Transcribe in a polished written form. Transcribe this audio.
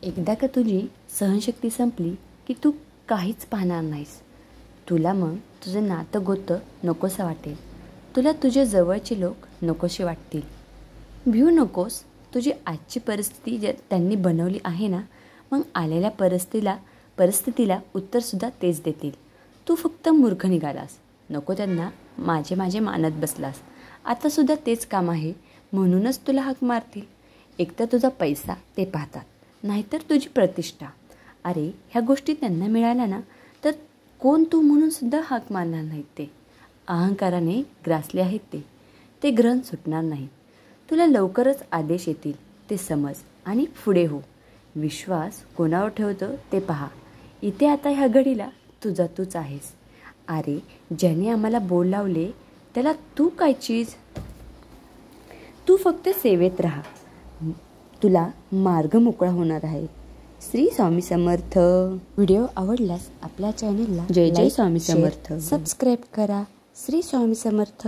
एकदा का तुझी सहनशक्ती संपली की तू काहीच पाहणार नाहीस. तुला मग तुझं नातं गोतं नकोसं वाटेल. तुला तुझे जवळचे लोक नकोसे वाटतील. भिऊ नकोस. तुझी आजची परिस्थिती जर त्यांनी बनवली आहे ना, मग आलेल्या परिस्थितीला उत्तरसुद्धा तेच देतील. तू फक्त मूर्ख निघालास. नको त्यांना माझे माझे मानत बसलास. आतासुद्धा तेच काम आहे, म्हणूनच तुला हाक मारतील. एकतर तुझा पैसा ते पाहतात, नाहीतर तुझी प्रतिष्ठा. अरे ह्या गोष्टी त्यांना मिळाल्या ना, तर कोण तू म्हणून सुद्धा हाक मारणार नाहीत. ते अहंकाराने ग्रासले आहेत. ते ग्रहण सुटणार नाही. तुला लवकरच आदेश येतील, ते समज आणि पुढे हो. विश्वास कोणावर ठेवतो ते पहा. इथे आता ह्या घडीला तुझा तूच आहेस. अरे ज्याने आम्हाला बोल लावले त्याला तू काय चीज. तू फक्त सेवेत राहा. तुला मार्ग मोकळा होणार आहे. श्री स्वामी समर्थ. व्हिडिओ आवडल्यास आपल्या चॅनेलला जय जय स्वामी समर्थ सबस्क्राईब करा. श्री स्वामी समर्थ.